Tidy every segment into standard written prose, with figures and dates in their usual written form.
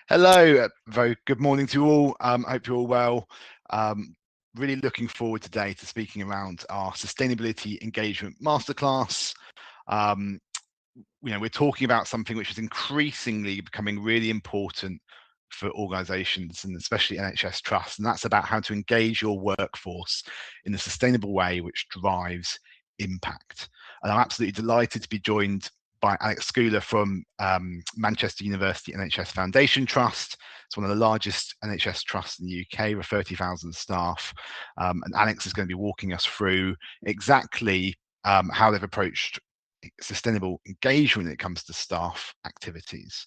Hello, very good morning to you all. I hope you're all well. Really looking forward today to speaking around our sustainability engagement masterclass. We're talking about something which is increasingly becoming really important for organisations and especially NHS trusts, and that's about how to engage your workforce in a sustainable way which drives impact. And I'm absolutely delighted to be joined by Alex Scoular from Manchester University NHS Foundation Trust. It's one of the largest NHS trusts in the UK with 30,000 staff. And Alex is going to be walking us through exactly how they've approached sustainable engagement when it comes to staff activities.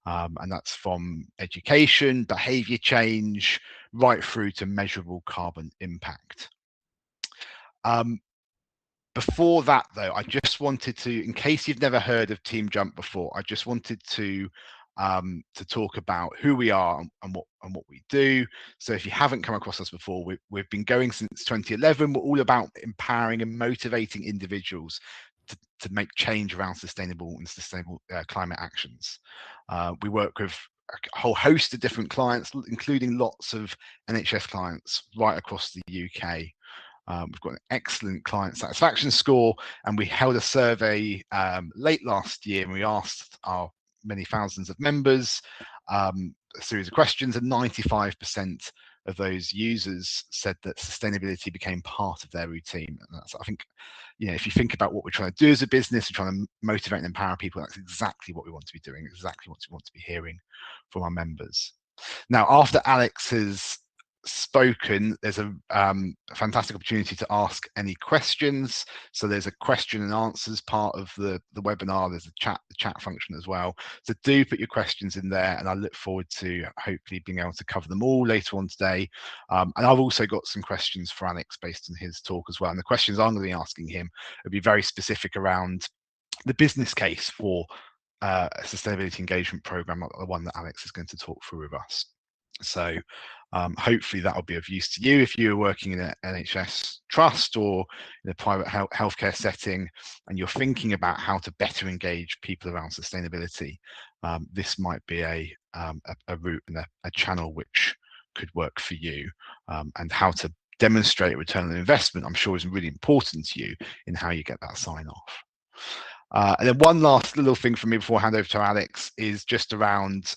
And that's from education, behaviour change, right through to measurable carbon impact. Before that, though, I just wanted to, in case you've never heard of Team Jump before, I just wanted to talk about who we are and what we do. So if you haven't come across us before, we've been going since 2011. We're all about empowering and motivating individuals to make change around sustainable climate actions. We work with a whole host of different clients, including lots of NHS clients right across the UK. We've got an excellent client satisfaction score, and we held a survey late last year, and we asked our many thousands of members a series of questions, and 95% of those users said that sustainability became part of their routine. And that's, I think, if you think about what we're trying to do as a business, we're trying to motivate and empower people. That's exactly what we want to be doing, exactly what we want to be hearing from our members. Now, after Alex has spoken, there's a fantastic opportunity to ask any questions. So there's a question and answers part of the webinar. There's the chat function as well. So do put your questions in there, and I look forward to hopefully being able to cover them all later on today. And I've also got some questions for Alex based on his talk as well. And the questions I'm going to be asking him will be very specific around the business case for a sustainability engagement program, like the one that Alex is going to talk through with us. So hopefully that will be of use to you if you're working in an NHS trust or in a private healthcare setting and you're thinking about how to better engage people around sustainability. This might be a route and a channel which could work for you, and how to demonstrate return on investment, I'm sure, is really important to you in how you get that sign off. And then one last little thing from me before I hand over to Alex is just around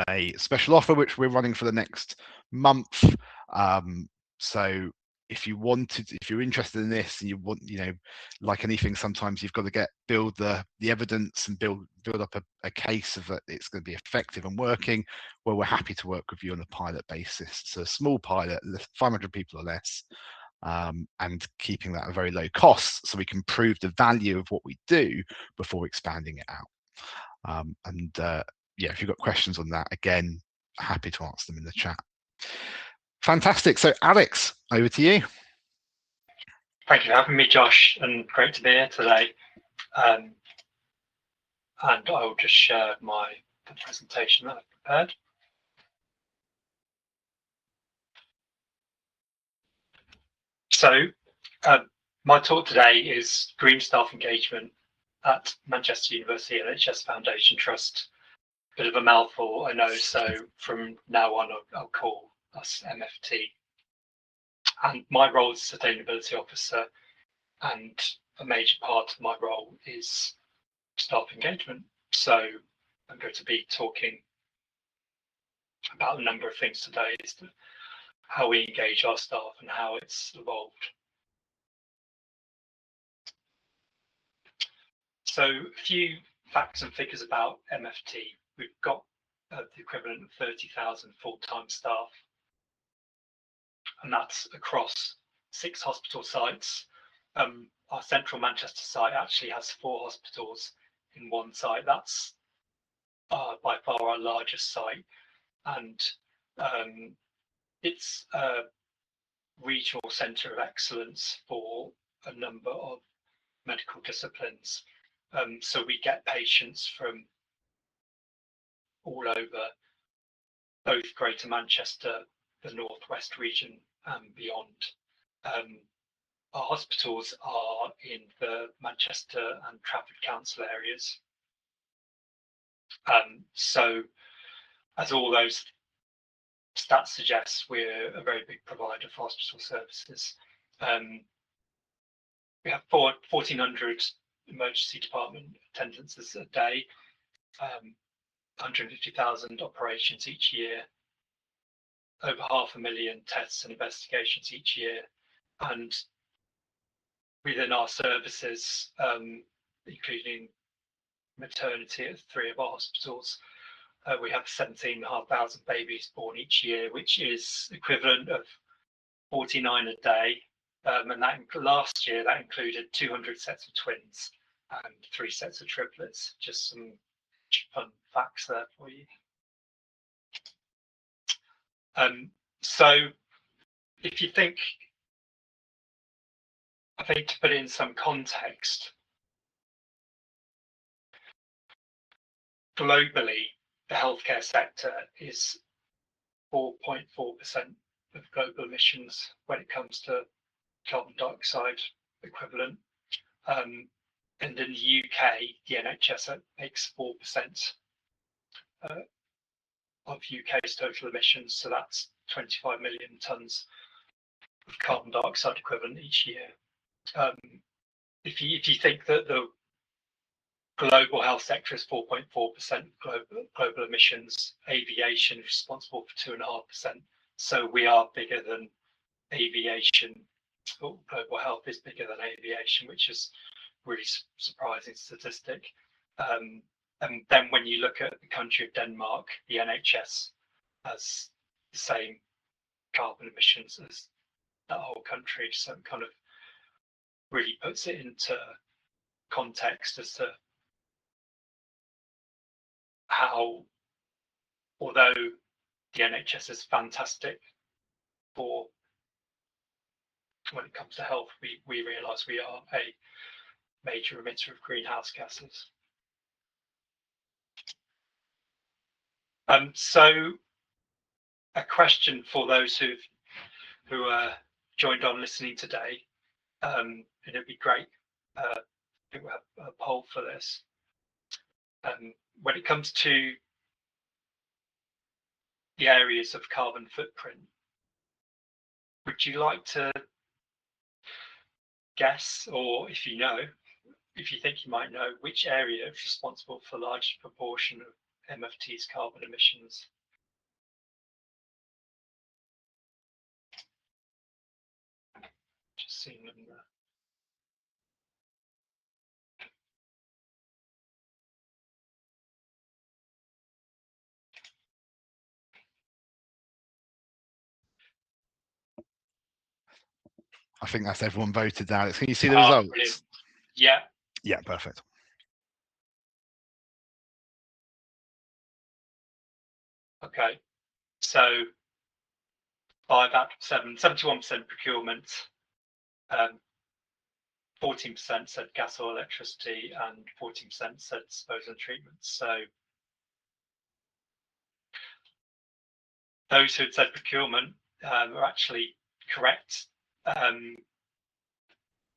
a special offer which we're running for the next month. So if you're interested in this and you want, like anything, sometimes you've got to build the evidence and build up a case of that it's going to be effective and working. Well, we're happy to work with you on a pilot basis. So a small pilot, 500 people or less, and keeping that at a very low cost so we can prove the value of what we do before expanding it out. Yeah, if you've got questions on that, again, happy to answer them in the chat. Fantastic. So Alex, over to you. Thank you for having me, Josh, and great to be here today. And I will just share the presentation that I've prepared. So my talk today is green staff engagement at Manchester University NHS Foundation Trust. Bit of a mouthful, I know, so from now on I'll call us MFT. And my role as Sustainability Officer, and a major part of my role is staff engagement. So I'm going to be talking about a number of things today, is how we engage our staff and how it's evolved. So a few facts and figures about MFT. We've got the equivalent of 30,000 full-time staff, and that's across 6 hospital sites. Our central Manchester site actually has 4 hospitals in one site. That's by far our largest site, and it's a regional centre of excellence for a number of medical disciplines. So we get patients from all over, both Greater Manchester, the Northwest region and beyond. Our hospitals are in the Manchester and Trafford Council areas. So as all those stats suggest, we're a very big provider of hospital services. We have 1,400 emergency department attendances a day, 150,000 operations each year, over 500,000 tests and investigations each year. And within our services, including maternity at 3 of our hospitals, we have 17,500 babies born each year, which is equivalent of 49 a day. And that last year, that included 200 sets of twins and 3 sets of triplets. Just some fun facts there for you. So if you think, I think to put in some context, globally, the healthcare sector is 4.4% of global emissions when it comes to carbon dioxide equivalent. And in the UK, the NHS makes 4% of UK's total emissions. So that's 25 million tonnes of carbon dioxide equivalent each year. If you think that the global health sector is 4.4% global emissions, aviation is responsible for 2.5%. So we are bigger than aviation. Global health is bigger than aviation, which is really surprising statistic. And then when you look at the country of Denmark, the NHS has the same carbon emissions as that whole country. So it kind of really puts it into context as to how, although the NHS is fantastic for when it comes to health, we realise we are a major emitter of greenhouse gases. So a question for those who are joined on listening today, and it'd be great if we have a poll for this. When it comes to the areas of carbon footprint, would you like to guess, or if you think you might know, which area is responsible for the largest proportion of MFT's carbon emissions? Just seeing them there. I think that's everyone voted, Alex. Can you see the results? Brilliant. Yeah. Yeah, perfect. Okay. So 5 out of 71% procurement, 14% said gas or electricity, and 14% said disposal and treatment. So those who had said procurement are actually correct.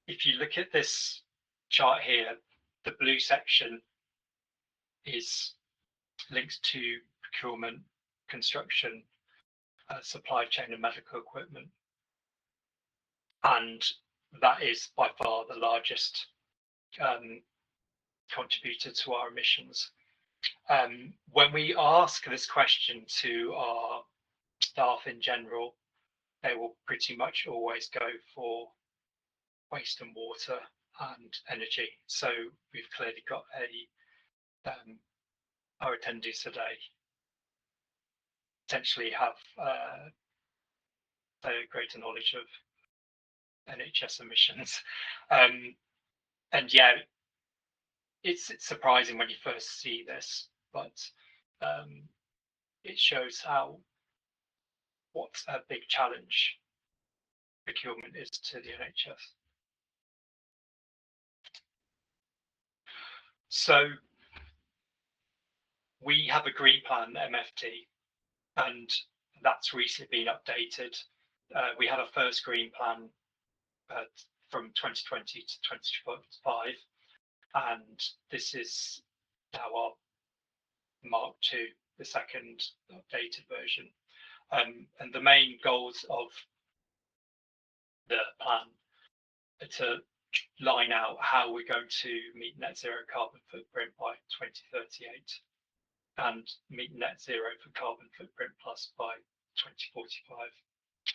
If you look at this chart here, the blue section is linked to procurement, construction, supply chain and medical equipment. And that is by far the largest contributor to our emissions. When we ask this question to our staff in general, they will pretty much always go for waste and water and energy. So we've clearly got our attendees today potentially have a greater knowledge of NHS emissions. And yeah, it's surprising when you first see this, but it shows what a big challenge procurement is to the NHS. So we have a green plan, MFT, and that's recently been updated. We had a first green plan from 2020 to 2025, and this is now our Mark II the second updated version. And the main goals of the plan are to line out how we're going to meet net zero carbon footprint by 2038 and meet net zero for carbon footprint plus by 2045.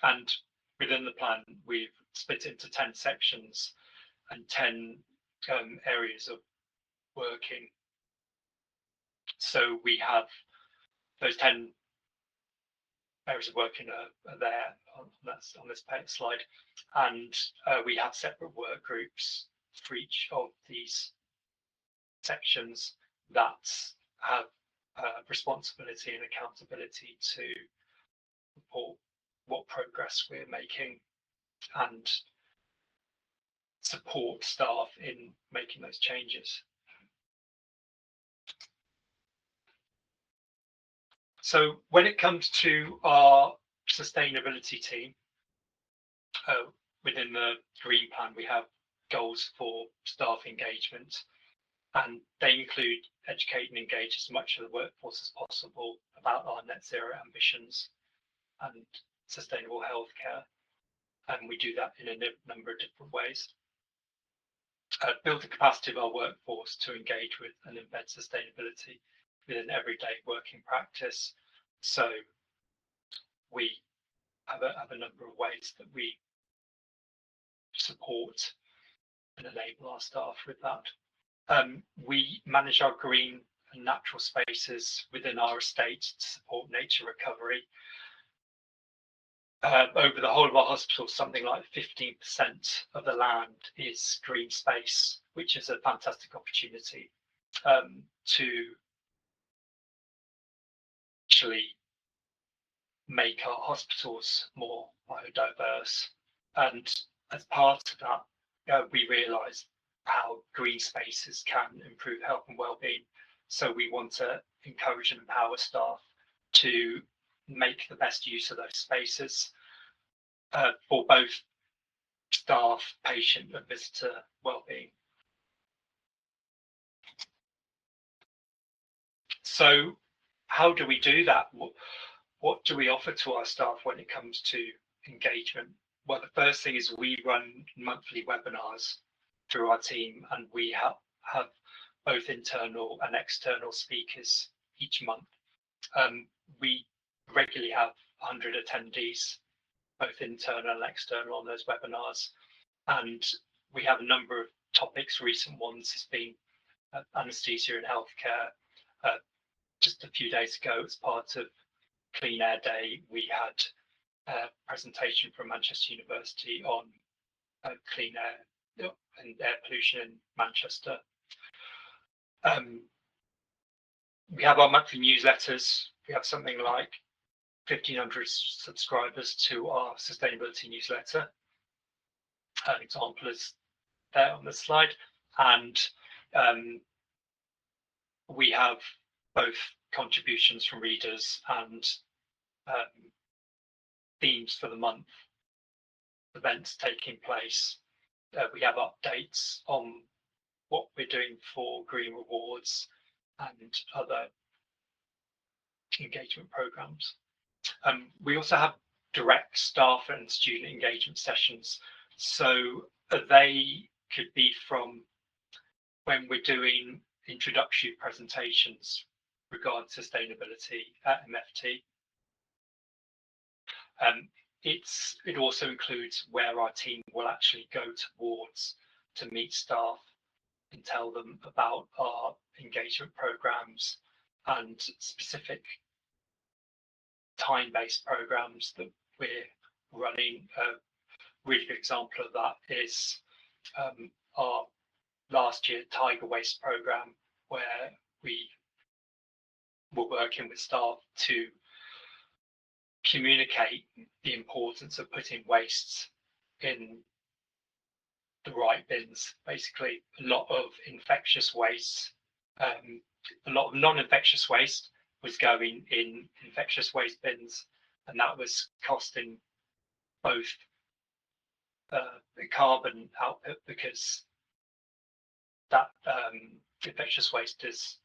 And within the plan, we've split it into 10 sections and 10 areas of working. So we have those 10 areas of working are there on this slide, and we have separate work groups for each of these sections that have responsibility and accountability to report what progress we're making and support staff in making those changes. So when it comes to our sustainability team, within the Green Plan, we have goals for staff engagement, and they include educate and engage as much of the workforce as possible about our net zero ambitions and sustainable healthcare. And we do that in a number of different ways. Build the capacity of our workforce to engage with and embed sustainability within everyday working practice. So we have a number of ways that we support and enable our staff with that. We manage our green and natural spaces within our estate to support nature recovery. Over the whole of our hospital, something like 15% of the land is green space, which is a fantastic opportunity to actually make our hospitals more biodiverse. And as part of that, we realise how green spaces can improve health and well-being. So we want to encourage and empower staff to make the best use of those spaces for both staff, patient and visitor well-being. So how do we do that? What do we offer to our staff when it comes to engagement? Well, the first thing is we run monthly webinars through our team, and we have both internal and external speakers each month. We regularly have 100 attendees, both internal and external, on those webinars. And we have a number of topics. Recent ones has been anaesthesia in healthcare. Just a few days ago, as part of Clean Air Day, we had a presentation from Manchester University on clean air and air pollution in Manchester. We have our monthly newsletters. We have something like 1,500 subscribers to our sustainability newsletter. An example is there on the slide. And we have both contributions from readers and themes for the month, events taking place. We have updates on what we're doing for Green Rewards and other engagement programs. We also have direct staff and student engagement sessions. So they could be from when we're doing introductory presentations regarding sustainability at MFT. It also includes where our team will actually go towards to meet staff and tell them about our engagement programs and specific time-based programs that we're running. A really good example of that is our last year Tiger Waste program, where we were working with staff to communicate the importance of putting wastes in the right bins. Basically, a lot of infectious waste, a lot of non-infectious waste was going in infectious waste bins, and that was costing both the carbon output, because that infectious waste is,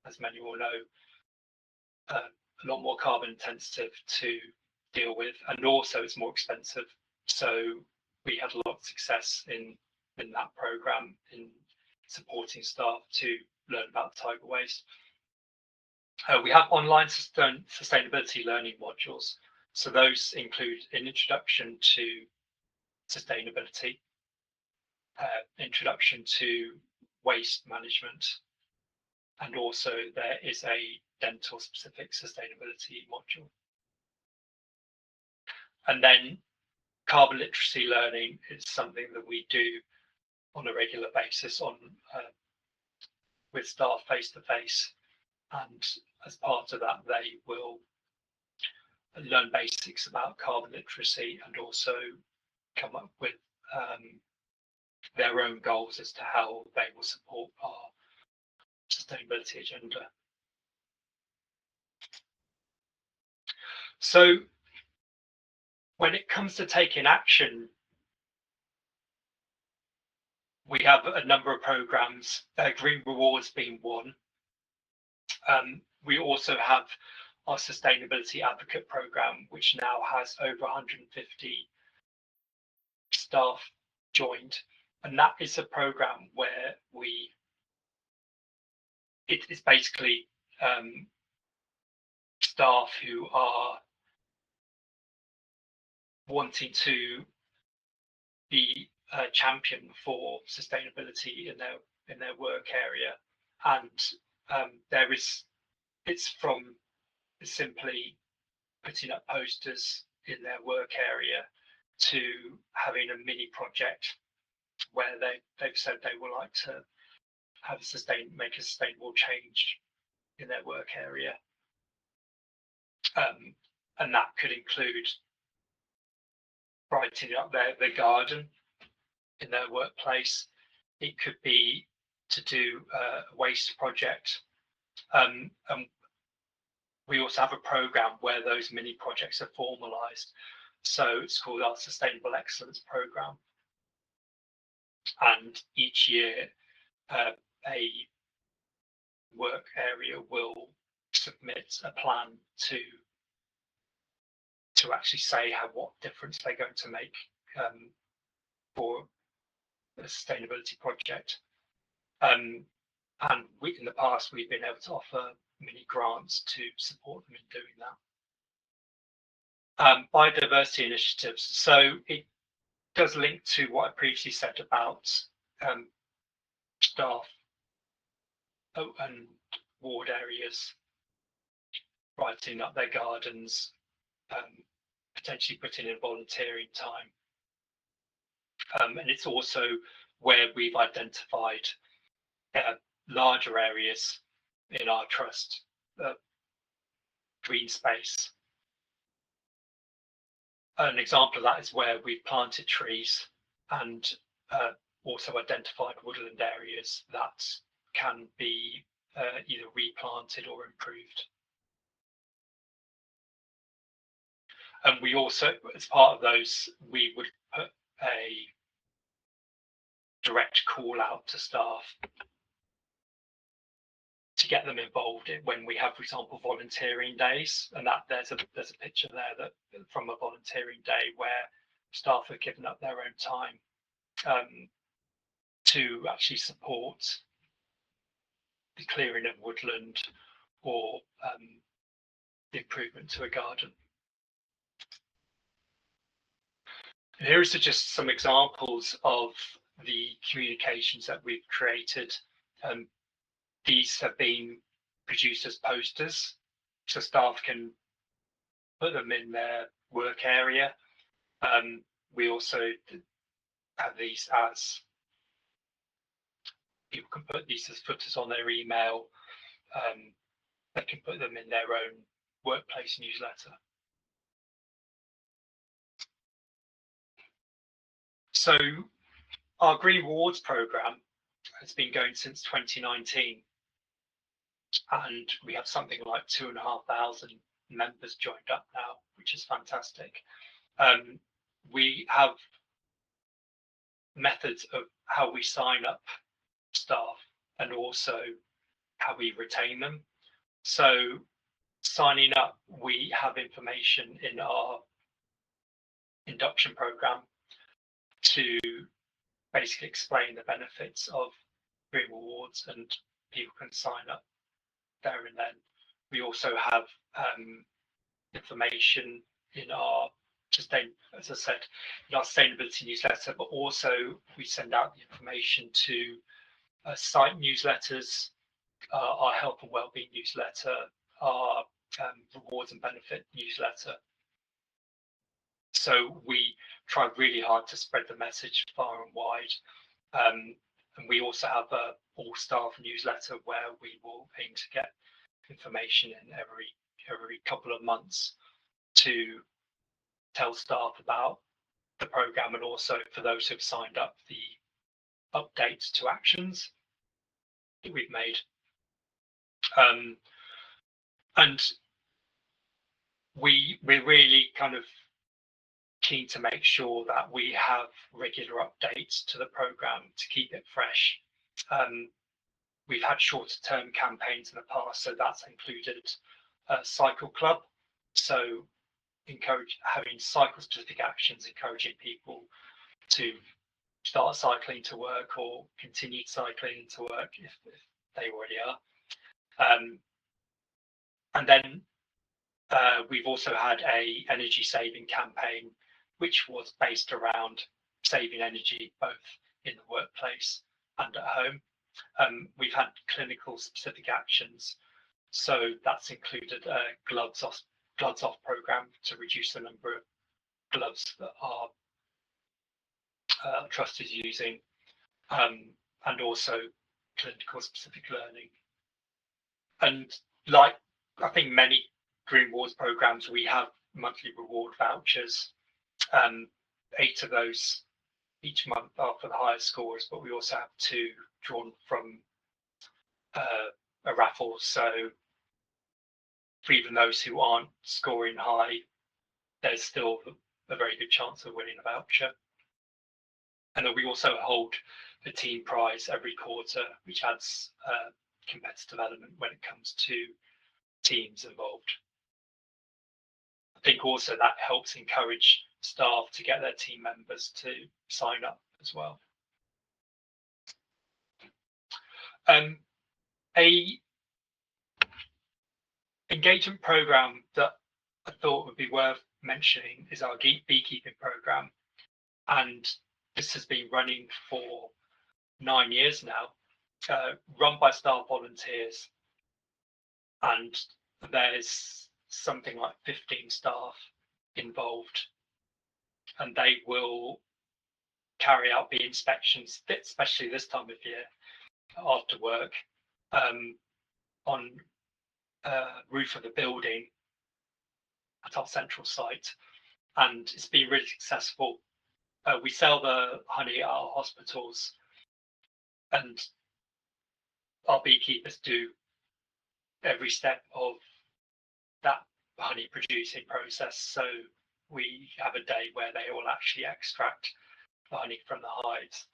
as many will know, a lot more carbon intensive to deal with, and also it's more expensive. So we had a lot of success in that program in supporting staff to learn about tidal waste. We have online sustainability learning modules. So those include an introduction to sustainability, introduction to waste management, and also there is a dental specific sustainability module. And then carbon literacy learning is something that we do on a regular basis with staff face to face. And as part of that, they will learn basics about carbon literacy and also come up with their own goals as to how they will support our sustainability agenda. So when it comes to taking action, we have a number of programs, Green Rewards being one. We also have our Sustainability Advocate program, which now has over 150 staff joined. And that is a program where it is basically staff who are wanting to be a champion for sustainability in their work area, and it's from simply putting up posters in their work area to having a mini project where they've said they would like to have make a sustainable change in their work area, and that could include brightening up their garden in their workplace. It could be to do a waste project, and we also have a program where those mini projects are formalized. So it's called our Sustainable Excellence Program, and each year a work area will submit a plan to actually say what difference they're going to make for the sustainability project. And in the past, we've been able to offer mini grants to support them in doing that. Biodiversity initiatives. So it does link to what I previously said about staff and ward areas brightening up their gardens, potentially putting in volunteering time. And it's also where we've identified larger areas in our trust, green space. An example of that is where we've planted trees and also identified woodland areas that can be either replanted or improved. And we also, as part of those, we would put a direct call out to staff to get them involved when we have, for example, volunteering days. And that there's a picture there that from a volunteering day where staff have given up their own time to actually support the clearing of woodland or the improvement to a garden. And here is just some examples of the communications that we've created. These have been produced as posters, so staff can put them in their work area. We also have these as people can put these as footers on their email. They can put them in their own workplace newsletter. So our Green Rewards program has been going since 2019, and we have something like 2,500 members joined up now, which is fantastic. We have methods of how we sign up staff and also how we retain them. So signing up, we have information in our induction program to basically explain the benefits of Green Rewards, and people can sign up there and then. We also have information in our as I said, in our sustainability newsletter, but also we send out the information to site newsletters, our health and wellbeing newsletter, our rewards and benefit newsletter. So we try really hard to spread the message far and wide. And we also have a all staff newsletter where we will aim to get information in every couple of months to tell staff about the program, and also for those who've signed up, the updates to actions that we've made. And we're really kind of keen to make sure that we have regular updates to the program to keep it fresh. We've had shorter term campaigns in the past, so that's included Cycle Club. So having cycle specific actions, encouraging people to start cycling to work or continue cycling to work if they already are. And then we've also had a energy saving campaign, which was based around saving energy both in the workplace and at home. We've had clinical specific actions, so that's included a gloves off program to reduce the number of gloves that our trust is using, and also clinical specific learning. And like I think many Green Rewards programs, we have monthly reward vouchers. 8 of those each month are for the highest scores, but we also have 2 drawn from a raffle. So for even those who aren't scoring high, there's still a very good chance of winning a voucher. And then we also hold the team prize every quarter, which adds competitive element when it comes to teams involved. I think also that helps encourage staff to get their team members to sign up as well. A engagement program that I thought would be worth mentioning is our beekeeping program, and this has been running for 9 years now, run by staff volunteers, and there's something like 15 staff involved, and they will carry out bee inspections, especially this time of year after work, on roof of the building at our central site, and it's been really successful. We sell the honey at our hospitals, and our beekeepers do every step of that honey producing process. So we have a day where they will actually extract the honey from the hives,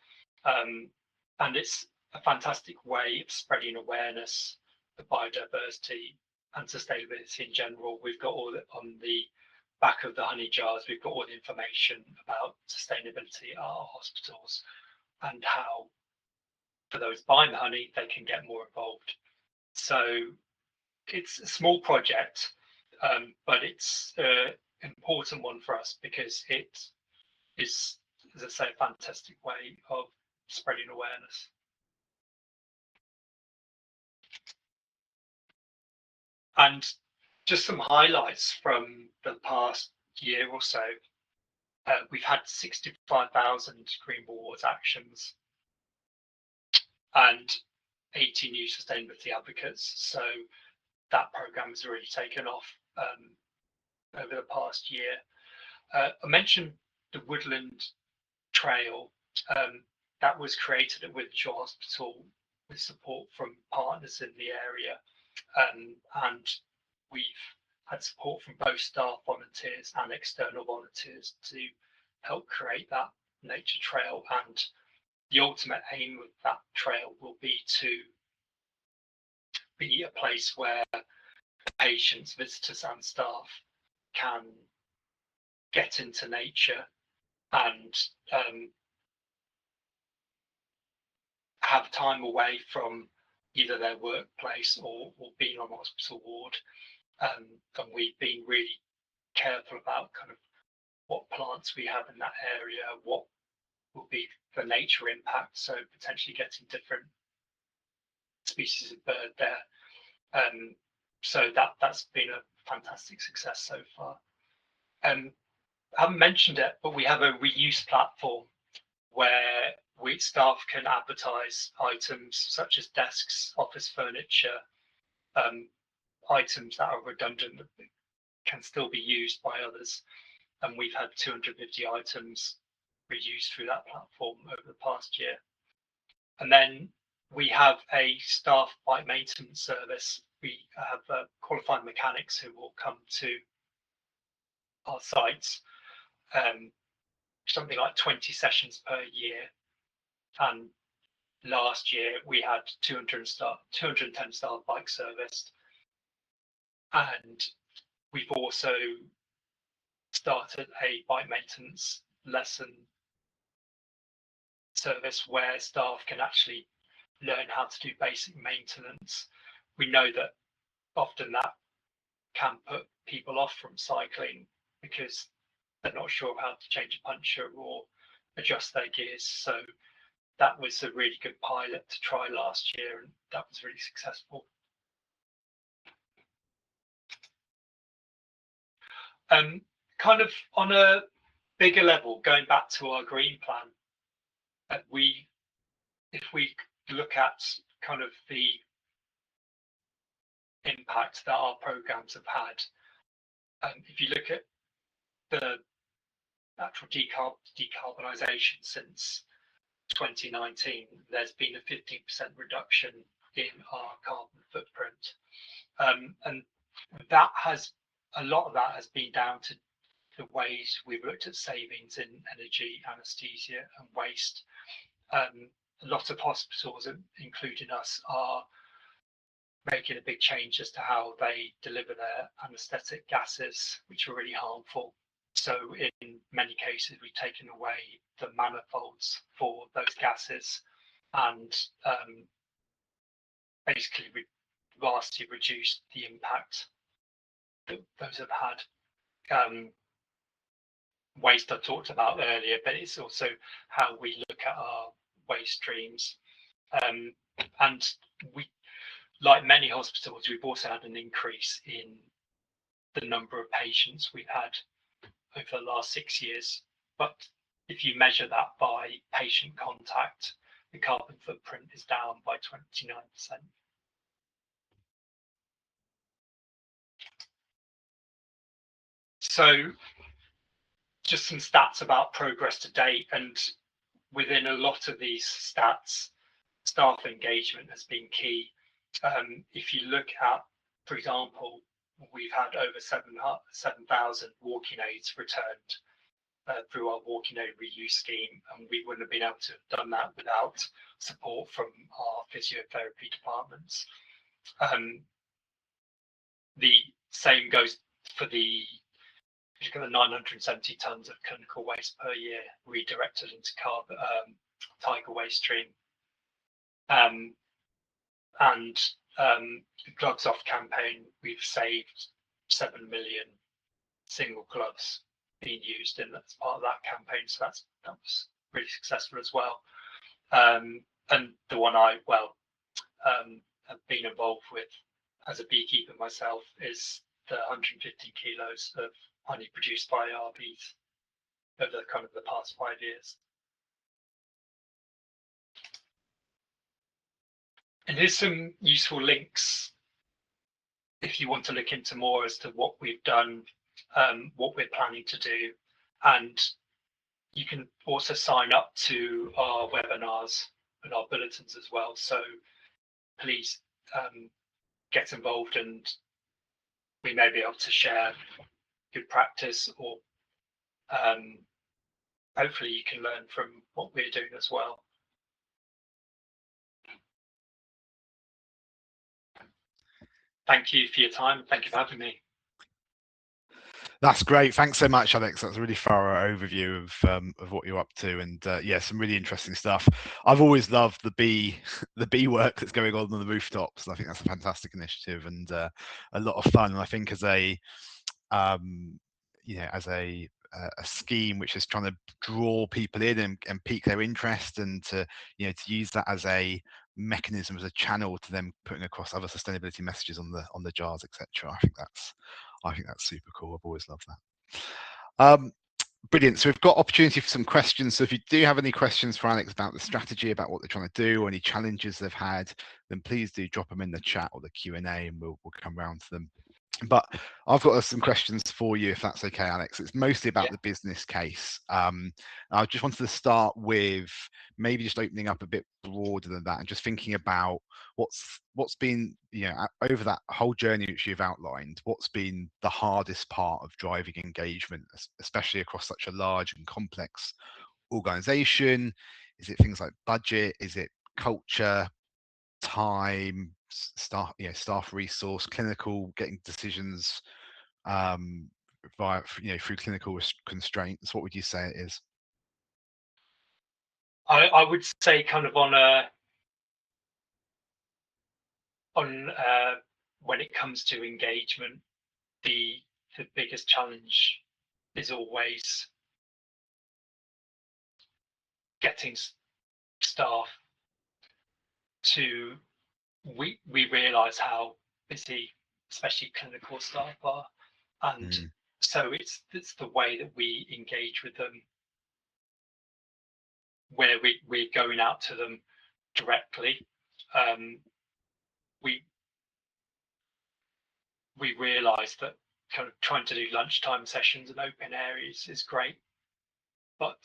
and it's a fantastic way of spreading awareness of biodiversity and sustainability in general. We've got all on the back of the honey jars, we've got all the information about sustainability at our hospitals and how, for those buying the honey, they can get more involved. So it's a small project, but it's an important one for us because it is, as I say, a fantastic way of spreading awareness. And just some highlights from the past year or so. We've had 65,000 Green Rewards actions and 80 new sustainability advocates. So that program has really taken off over the past year. I mentioned the Woodland Trail. That was created at Wythenshawe Hospital with support from partners in the area. And we've had support from both staff volunteers and external volunteers to help create that nature trail. And the ultimate aim of that trail will be to be a place where patients, visitors and staff can get into nature and have time away from either their workplace or being on a hospital ward. And we've been really careful about kind of what plants we have in that area, what will be the nature impact, so potentially getting different species of bird there. So that's been a fantastic success so far. I haven't mentioned it, but we have a reuse platform where staff can advertise items such as desks, office furniture, items that are redundant that can still be used by others. And we've had 250 items reused through that platform over the past year. And then we have a staff bike maintenance service. We have qualified mechanics who will come to our sites, something like 20 sessions per year. And last year we had 210 staff bike serviced. And we've also started a bike maintenance lesson service where staff can actually learn how to do basic maintenance. We know that often that can put people off from cycling because they're not sure how to change a puncture or adjust their gears. So that was a really good pilot to try last year, and that was really successful. Kind of on a bigger level, going back to our green plan, if we look at kind of the impact that our programs have had, if you look at the actual decarbonisation since 2019, there's been a 15% reduction in our carbon footprint, and that has a lot of that has been down to the ways we've looked at savings in energy, anaesthesia and waste. A lot of hospitals, including us, are making a big change as to how they deliver their anaesthetic gases, which are really harmful. So in many cases, we've taken away the manifolds for those gases and basically vastly reduced the impact that those have had. Waste I talked about earlier, but it's also how we look at our waste streams. And we, like many hospitals, we've also had an increase in the number of patients we've had over the last 6 years. But if you measure that by patient contact, the carbon footprint is down by 29%. So just some stats about progress to date, and within a lot of these stats, staff engagement has been key. If you look at, for example, we've had over 7,000 walking aids returned through our walking aid reuse scheme, and we wouldn't have been able to have done that without support from our physiotherapy departments. The same goes for the 970 tonnes of clinical waste per year redirected into tiger waste stream. And the Gloves Off campaign, we've saved 7 million single gloves being used in as part of that campaign. So that was really successful as well. And the one I have been involved with as a beekeeper myself is the 150 kilos of honey produced by our bees over kind of the past 5 years. And here's some useful links if you want to look into more as to what we've done, what we're planning to do. And you can also sign up to our webinars and our bulletins as well. So please get involved, and we may be able to share good practice, or hopefully you can learn from what we're doing as well. thank you for your time. Thank you for having me. That's great. Thanks so much, Alex. That's a really thorough overview of what you're up to, and yeah, some really interesting stuff. I've always loved the bee work that's going on the rooftops, and I think that's a fantastic initiative and a lot of fun. And I think as a as a scheme which is trying to draw people in and pique their interest, and to use that as a mechanism, as a channel to them putting across other sustainability messages on the jars, etc. I think that's super cool. I've always loved that. Brilliant. So we've got opportunity for some questions. So if you do have any questions for Alex about the strategy, about what they're trying to do, or any challenges they've had, then please do drop them in the chat or the Q&A, and we'll come around to them. But I've got some questions for you, if that's okay, Alex. It's mostly about the business case. I just wanted to start with maybe just opening up a bit broader than that, and just thinking about what's been, over that whole journey which you've outlined, what's been the hardest part of driving engagement, especially across such a large and complex organization? Is it things like budget? Is it culture, time, staff resource, clinical, getting decisions via through clinical constraints? What would you say it is? I would say kind of on when it comes to engagement, the biggest challenge is always getting staff to. We realise how busy, especially clinical staff are, and so it's the way that we engage with them, where we're going out to them directly. We realise that kind of trying to do lunchtime sessions and open areas is great, but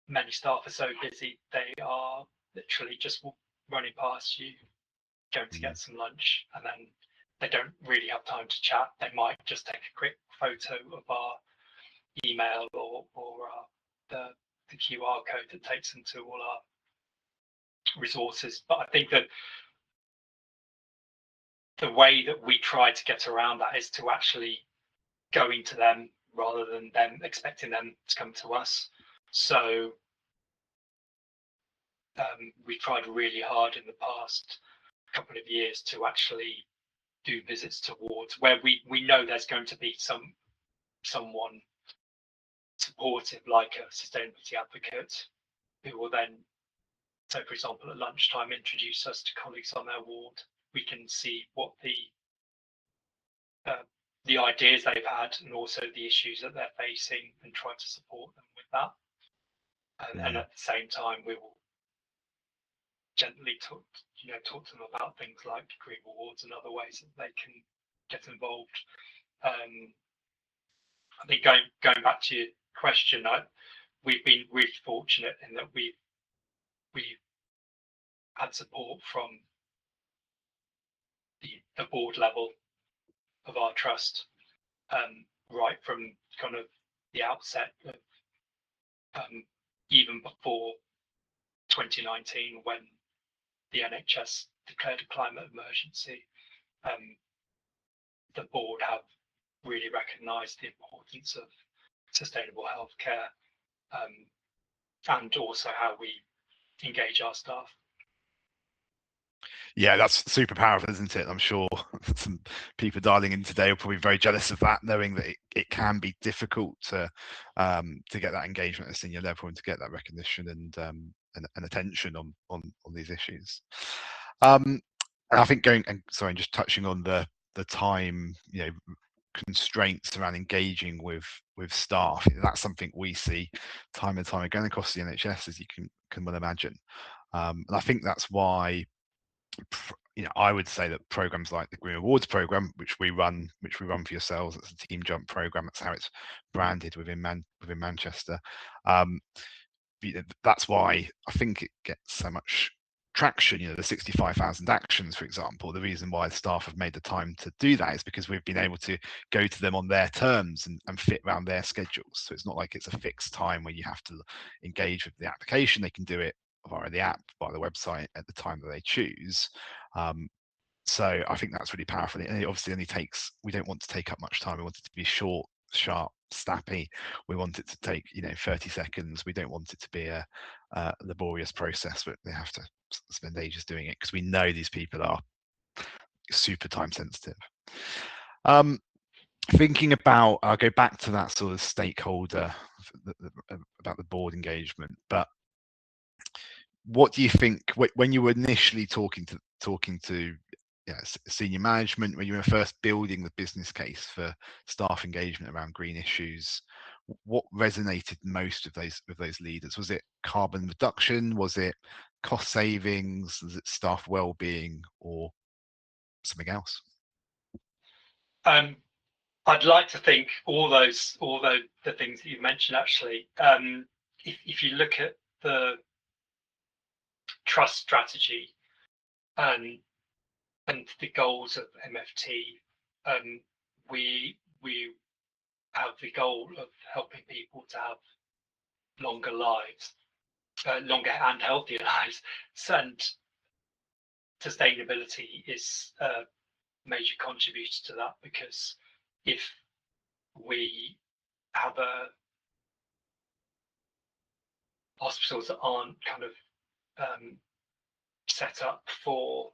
many staff are so busy they are literally just running past you, going to get some lunch, and then they don't really have time to chat. They might just take a quick photo of our email or the QR code that takes them to all our resources. But I think that the way that we try to get around that is to actually going to them rather than them expecting them to come to us. So we tried really hard in the past couple of years to actually do visits to wards where we know there's going to be someone supportive, like a sustainability advocate, who will then, so for example, at lunchtime, introduce us to colleagues on their ward. We can see what the ideas they've had and also the issues that they're facing, and try to support them with that. And at the same time, we will gently talk to them about things like green rewards and other ways that they can get involved. I think going back to your question, we've been really fortunate in that we've had support from the board level of our trust, right from kind of the outset of even before 2019, when the NHS declared a climate emergency. The board have really recognised the importance of sustainable healthcare, and also how we engage our staff. Yeah, that's super powerful, isn't it? I'm sure some people dialing in today are probably very jealous of that, knowing that it can be difficult to get that engagement at a senior level and to get that recognition and attention on these issues. And I think just touching on the time, constraints around engaging with staff. That's something we see time and time again across the NHS, as you can well imagine. And I think that's why, I would say that programs like the Green Rewards program, which we run for yourselves, it's a Team Jump program. That's how it's branded within Manchester. That's why I think it gets so much traction. The 65,000 actions, for example. The reason why the staff have made the time to do that is because we've been able to go to them on their terms and fit around their schedules. So it's not like it's a fixed time where you have to engage with the application. They can do it via the app, via the website, at the time that they choose. So I think that's really powerful. And it obviously only takes, we don't want to take up much time. We want it to be short, sharp, snappy. We want it to take 30 seconds. We don't want it to be a laborious process, but they have to spend ages doing it, because we know these people are super time sensitive. Thinking about, I'll go back to that sort of stakeholder about the board engagement, but what do you think when you were initially talking to senior management, when you were first building the business case for staff engagement around green issues, what resonated most with those leaders? Was it carbon reduction? Was it cost savings? Was it staff well-being, or something else? I'd like to think all the things that you mentioned, actually. If you look at the trust strategy and the goals of MFT, we have the goal of helping people to have longer lives, longer and healthier lives, and sustainability is a major contributor to that, because if we have hospitals that aren't kind of set up for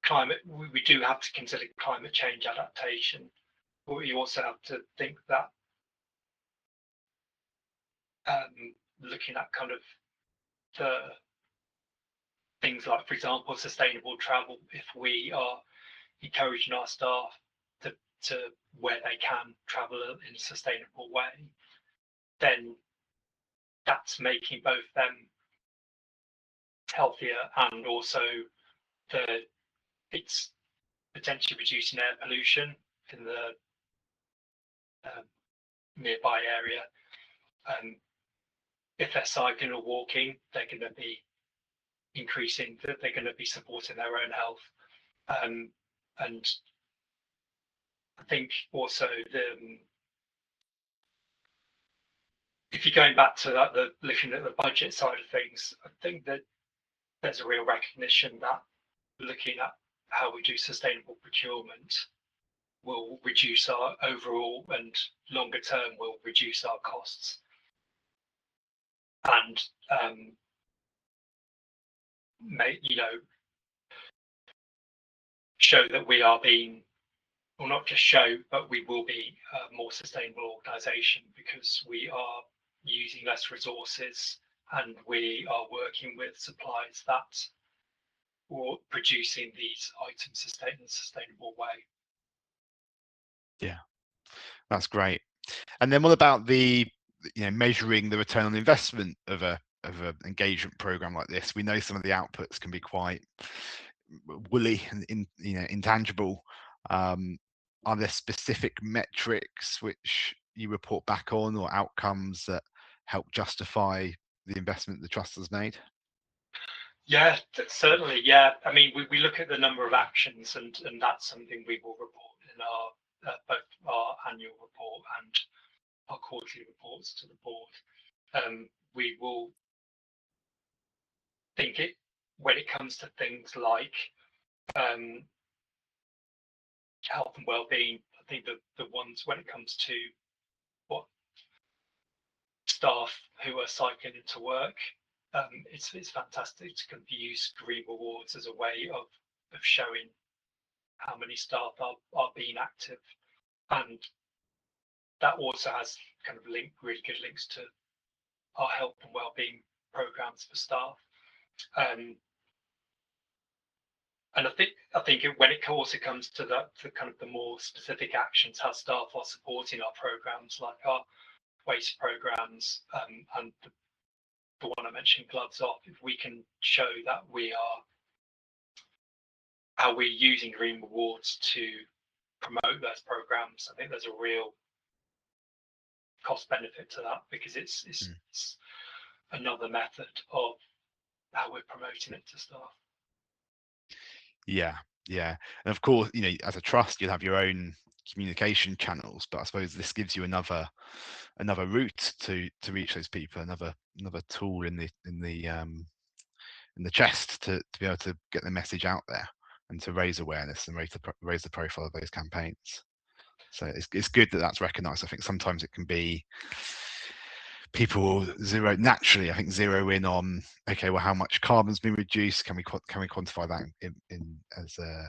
climate, we do have to consider climate change adaptation, but we also have to think that looking at kind of the things like, for example, sustainable travel, if we are encouraging our staff to where they can travel in a sustainable way, then that's making both them healthier, and also it's potentially reducing air pollution in the nearby area. If they're cycling or walking, they're going to be increasing, they're going to be supporting their own health. And I think also if you're going back to that, looking at the budget side of things, I think that there's a real recognition that looking at how we do sustainable procurement will reduce our overall, and longer term will reduce our costs, and show that we are being, or not just show, but we will be a more sustainable organisation, because we are using less resources and we are working with suppliers that are producing these items in a sustainable way. Yeah, that's great. And then what about the measuring the return on investment of an engagement program like this? We know some of the outputs can be quite woolly and intangible. Are there specific metrics which you report back on, or outcomes that help justify the investment the trust has made? Yeah, certainly. Yeah, I mean, we look at the number of actions, and that's something we will report in our both our annual report and our quarterly reports to the board. We will think it when it comes to things like health and well-being. I think the ones when it comes to what staff who are cycling into work, it's fantastic to kind of use green rewards as a way of showing how many staff are being active, and that also has kind of really good links to our health and well-being programs for staff. And I think when it also comes to the kind of the more specific actions, how staff are supporting our programs, like our waste programs, and the one I mentioned, Gloves Off, if we can show that how we're using green rewards to promote those programs, I think there's a real cost benefit to that, because it's another method of how we're promoting it to staff. Yeah, and of course, as a trust, you'll have your own communication channels, but I suppose this gives you another route to reach those people, another tool in the the chest to be able to get the message out there and to raise awareness and raise the profile of those campaigns. So it's good that that's recognised. I think sometimes it can be people zero in on, okay, well, how much carbon's been reduced? Can we quantify that in as a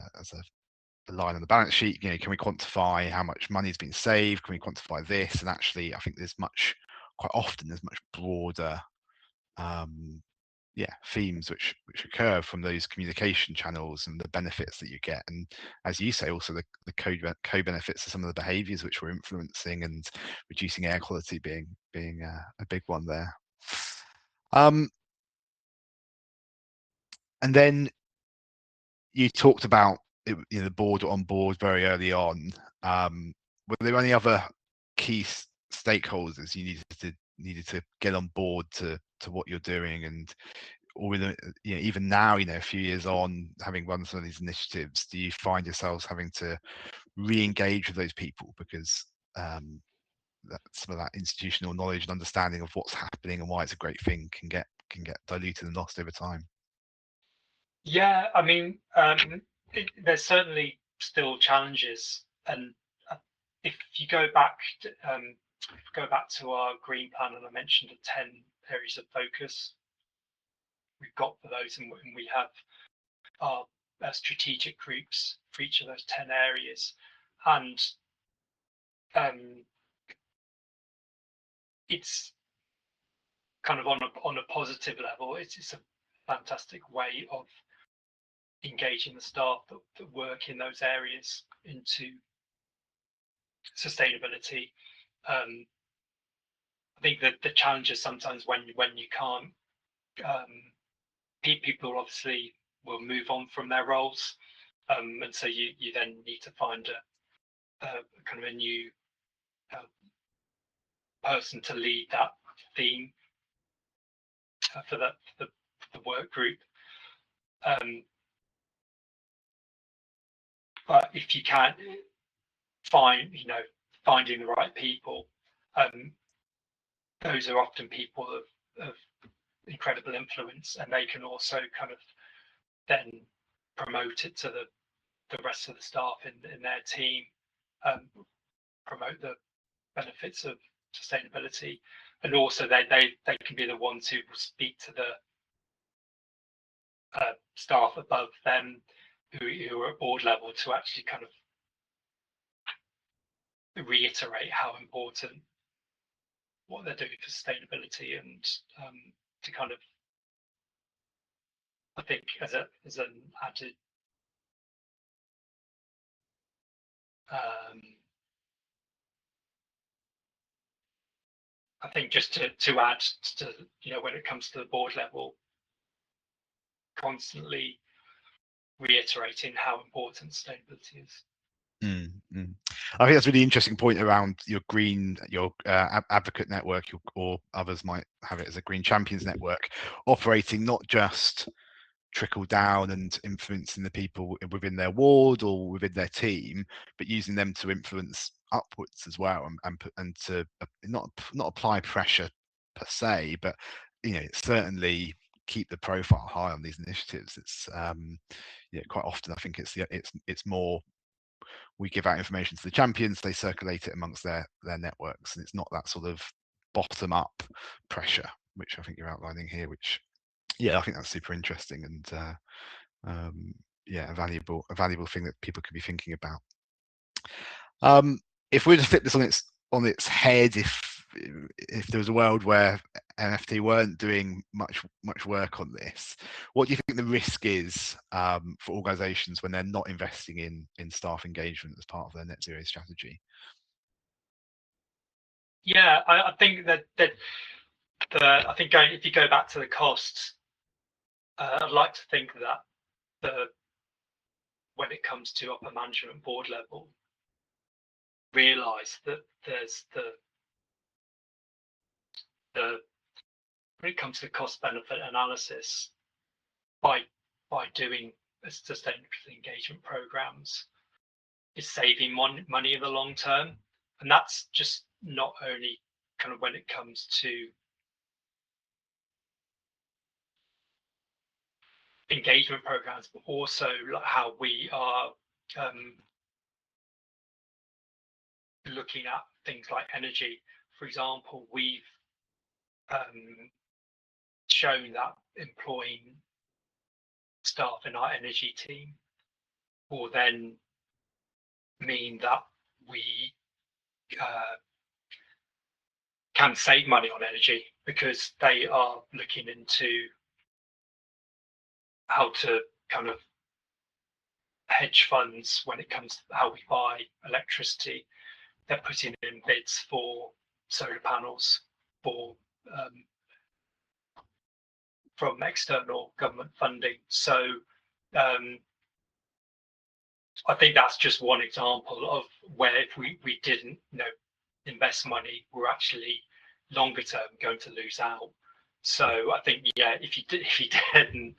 line on the balance sheet? You know, can we quantify how much money's been saved? Can we quantify this? And actually, I think quite often there's much broader themes which occur from those communication channels and the benefits that you get, and as you say, also the co-benefits of some of the behaviors which we're influencing, and reducing air quality being a big one there. And then you talked about the board on board very early on. Were there any other key stakeholders you needed to get on board to what you're doing? And or even now, a few years on, having run some of these initiatives, do you find yourselves having to re-engage with those people because some of that institutional knowledge and understanding of what's happening and why it's a great thing can get diluted and lost over time? Yeah, I mean, there's certainly still challenges, and if you go back to our green plan, and I mentioned the 10 areas of focus we've got for those, and we have our strategic groups for each of those 10 areas, and it's kind of on a positive level. It's a fantastic way of engaging the staff that work in those areas into sustainability. I think that the challenge is sometimes when you can't, people obviously will move on from their roles, and so you then need to find a kind of a new person to lead that theme for the work group. But if you can't finding the right people, those are often people of incredible influence, and they can also kind of then promote it to the rest of the staff in their team, promote the benefits of sustainability, and also they can be the ones who will speak to the staff above them who are at board level to actually kind of reiterate how important what they're doing for sustainability, and to kind of, I think, as an added I think just to add to, when it comes to the board level, constantly reiterating how important sustainability is. I think that's a really interesting point around your advocate network, or others might have it as a green champions network, operating not just trickle down and influencing the people within their ward or within their team, but using them to influence upwards as well, and to not apply pressure per se, but certainly keep the profile high on these initiatives. It's quite often I think it's more, we give out information to the champions, they circulate it amongst their networks, and it's not that sort of bottom up pressure, which I think you're outlining here, which I think that's super interesting, and a valuable thing that people could be thinking about. If we were to flip this on its head, if there was a world where NFT weren't doing much work on this, what do you think the risk is for organizations when they're not investing in staff engagement as part of their net zero strategy? Yeah, I think that I think if you go back to the costs, I'd like to think that when it comes to upper management board level, realize that there's when it comes to cost benefit analysis, by doing sustainability engagement programs, is saving money in the long term. And that's just not only kind of when it comes to engagement programs, but also like how we are looking at things like energy. For example, we've shown that employing staff in our energy team will then mean that we can save money on energy, because they are looking into how to kind of hedge funds when it comes to how we buy electricity. They're putting in bids for solar panels for from external government funding. So I think that's just one example of where if we didn't invest money, we're actually longer term going to lose out. So I think if you didn't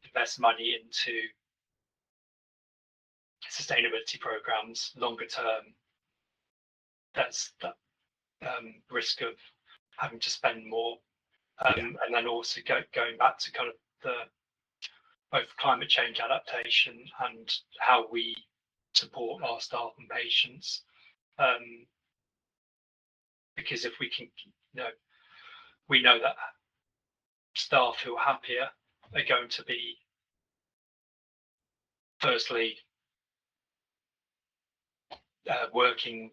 invest money into sustainability programs longer term, that's that risk of having to spend more. And then also going back to kind of the both climate change adaptation and how we support our staff and patients. Because if we can, we know that staff who are happier are going to be, firstly, working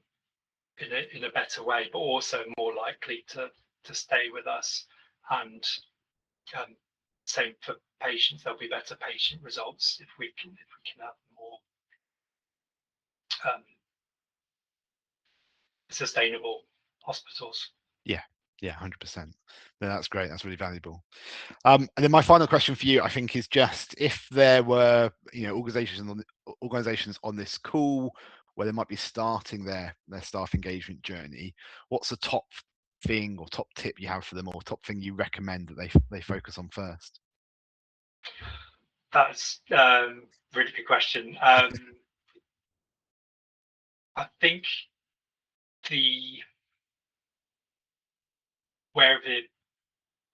in a better way, but also more likely to stay with us. And same for patients, there'll be better patient results if we can have more sustainable hospitals. Yeah, 100%. No, that's great. That's really valuable. And then my final question for you, I think, is just if there were, organizations on this call where they might be starting their staff engagement journey, what's the top thing or top tip you have for them, or top thing you recommend that they focus on first? That's a really good question. I think wherever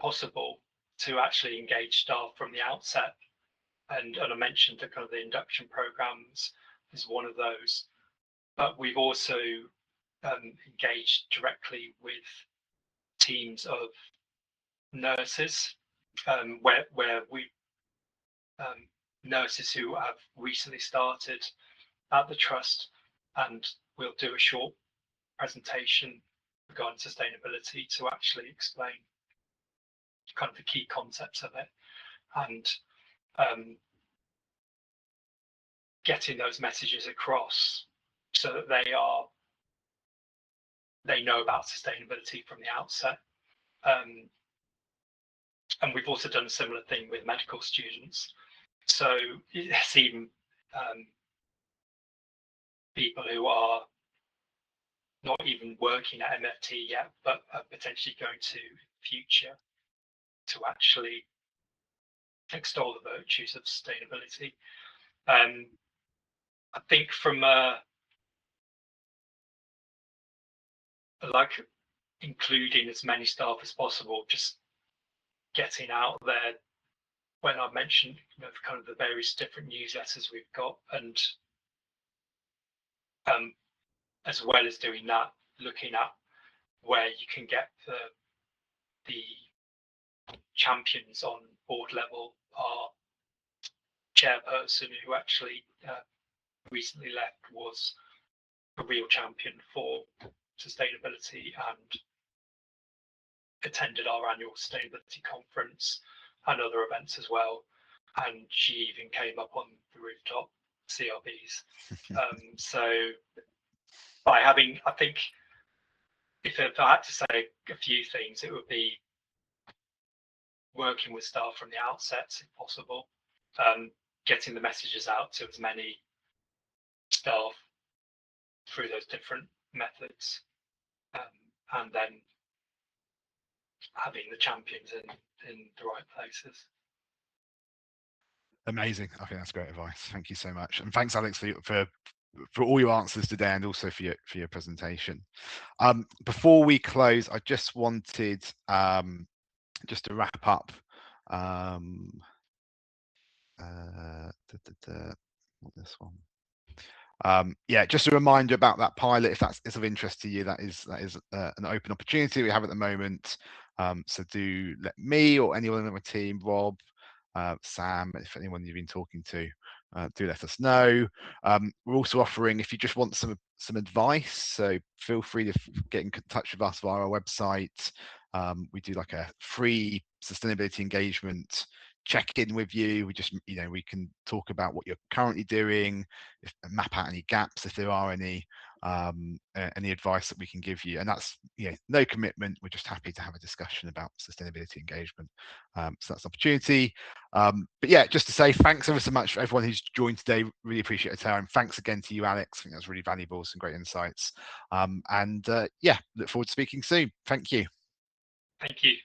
possible to actually engage staff from the outset, and I mentioned the kind of the induction programs is one of those, but we've also engaged directly with teams of nurses, where we nurses who have recently started at the trust, and we'll do a short presentation regarding sustainability to actually explain kind of the key concepts of it, and getting those messages across so that they know about sustainability from the outset. And we've also done a similar thing with medical students. So it's even people who are not even working at MFT yet, but are potentially going to future to actually extol the virtues of sustainability. I think from like including as many staff as possible, just getting out there. When I mentioned kind of the various different newsletters we've got, and as well as doing that, looking at where you can get the champions on board level. Our chairperson, who actually recently left, was a real champion for sustainability and attended our annual sustainability conference and other events as well. And she even came up on the rooftop CRBs. So by having, I think, if I had to say a few things, it would be working with staff from the outset, if possible, getting the messages out to as many staff through those different methods, and then having the champions in the right places. Amazing. I think that's great advice. Thank you so much, and thanks, Alex, for all your answers today, and also for your presentation. Before we close, I just wanted just to wrap up. This one. Yeah, just a reminder about that pilot. If that's of interest to you, that is an open opportunity we have at the moment. So do let me or anyone on my team, Rob, Sam, if anyone you've been talking to, do let us know. We're also offering, if you just want some advice, so feel free to get in touch with us via our website. We do like a free sustainability engagement check-in with you. We just, we can talk about what you're currently doing, map out any gaps if there are any advice that we can give you. And that's no commitment. We're just happy to have a discussion about sustainability engagement. So that's an opportunity. But yeah, just to say thanks ever so much for everyone who's joined today. Really appreciate your time. Thanks again to you, Alex. I think that was really valuable, some great insights. Yeah, look forward to speaking soon. Thank you. Thank you.